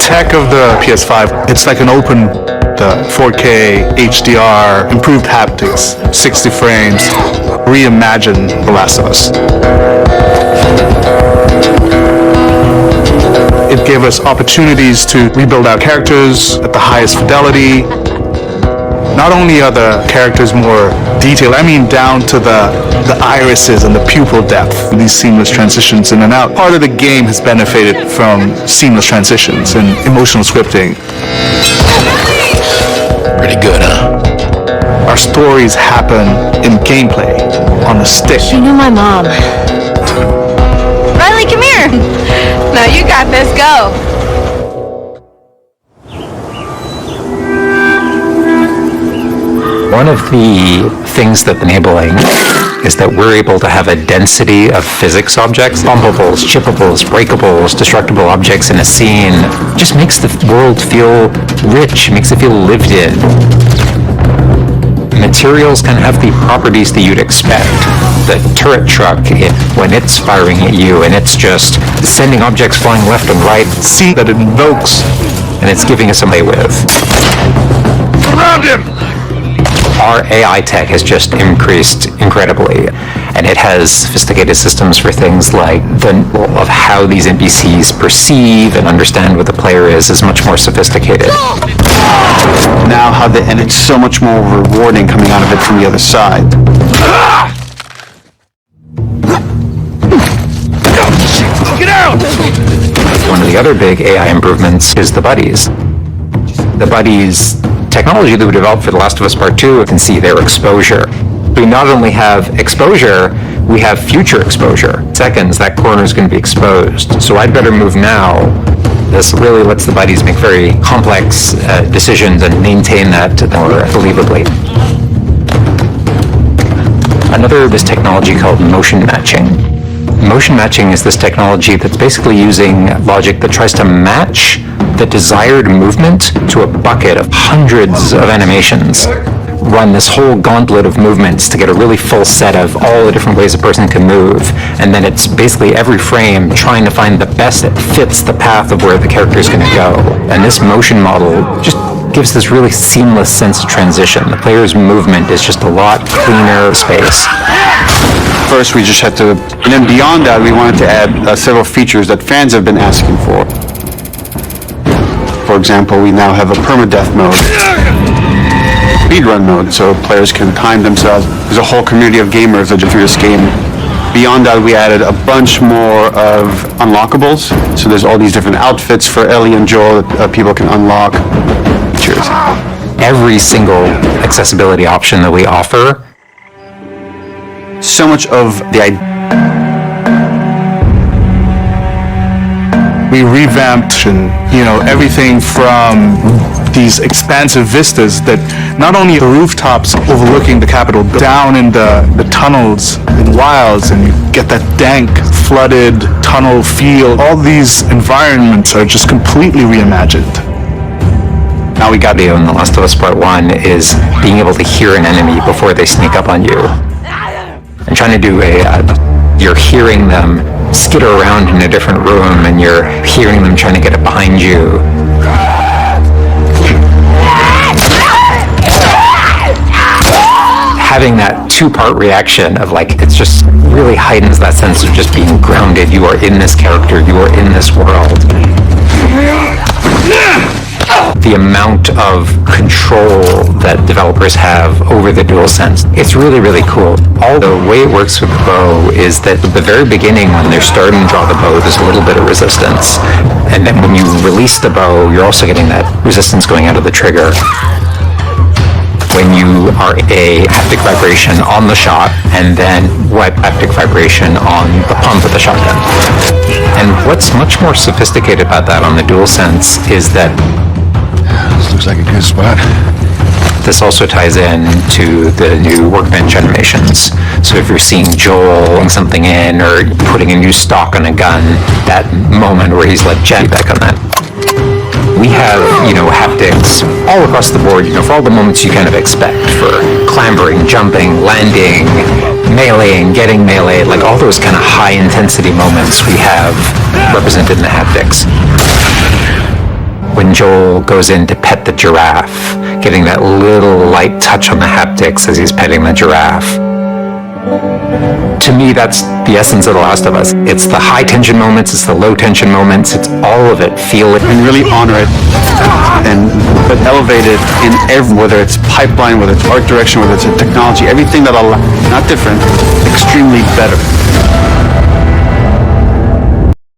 tech of the PS5, it's like an open, the 4K, HDR, improved haptics, 60 frames, reimagine The Last of Us. It gave us opportunities to rebuild our characters at the highest fidelity. Not only are the characters more detailed, I mean down to the irises and the pupil depth, these seamless transitions in and out. Part of the game has benefited from seamless transitions and emotional scripting. Pretty good, huh? Our stories happen in gameplay, on the stick. She knew my mom. Riley, come here! Now you got this, go! One of the things that's enabling is that we're able to have a density of physics objects, bumpables, chippables, breakables, destructible objects in a scene. It just makes the world feel rich, makes it feel lived in. Materials can have the properties that you'd expect. The turret truck, when it's firing at you and it's just sending objects flying left and right, See that it invokes. and it's giving us a play with. Around him! Our AI tech has just increased incredibly, and it has sophisticated systems for things like of how these NPCs perceive and understand what the player is much more sophisticated. Now and it's so much more rewarding coming out of it from the other side. Get out! One of the other big AI improvements is the buddies. The buddies technology that we developed for The Last of Us Part 2 can see their exposure. We not only have exposure, we have future exposure. Seconds, that corner is going to be exposed. So I'd better move now. This really lets the buddies make very complex decisions and maintain that more believably. Another is technology called motion matching. Motion matching is this technology that's basically using logic that tries to match the desired movement to a bucket of hundreds of animations. Run this whole gauntlet of movements to get a really full set of all the different ways a person can move, and then it's basically every frame trying to find the best that fits the path of where the character is going to go. And this motion model just gives this really seamless sense of transition. The player's movement is just a lot cleaner space. First, we just had to, and then beyond that, we wanted to add several features that fans have been asking for. For example, we now have a permadeath mode, speedrun mode, so players can time themselves. There's a whole community of gamers that just through this game. Beyond that, we added a bunch more of unlockables. So there's all these different outfits for Ellie and Joel that people can unlock. Cheers. Every single accessibility option that we offer, So much of the idea. We revamped, everything from these expansive vistas that not only the rooftops overlooking the Capitol, but down in the tunnels in Wilds, and you get that dank, flooded tunnel feel. All these environments are just completely reimagined. now we got in The Last of Us Part 1 is being able to hear an enemy before they sneak up on you. And trying to do you're hearing them skitter around in a different room, and you're hearing them trying to get it behind you. Having that two-part reaction of it just really heightens that sense of just being grounded. You are in this character, you are in this world. The amount of control that developers have over the DualSense, it's really, really cool. All the way it works with the bow is that at the very beginning, when they're starting to draw the bow, there's a little bit of resistance. And then when you release the bow, you're also getting that resistance going out of the trigger. When you are a haptic vibration on the shot, and then haptic vibration on the pump of the shotgun. And what's much more sophisticated about that on the DualSense is that This looks like a good spot. this also ties in to the new workbench animations. So if you're seeing Joel putting something in or putting a new stock on a gun, that moment where he's like, "Jack, back on that." We have, haptics all across the board, for all the moments you kind of expect, for clambering, jumping, landing, meleeing, getting meleeed, all those kind of high-intensity moments we have represented in the haptics. when Joel goes in to pet the giraffe, getting that little light touch on the haptics as he's petting the giraffe. To me, that's the essence of The Last of Us. It's the high tension moments, it's the low tension moments, it's all of it. Feel it. And really honor it, but elevate it in whether it's pipeline, whether it's art direction, whether it's technology, everything that not different, extremely better.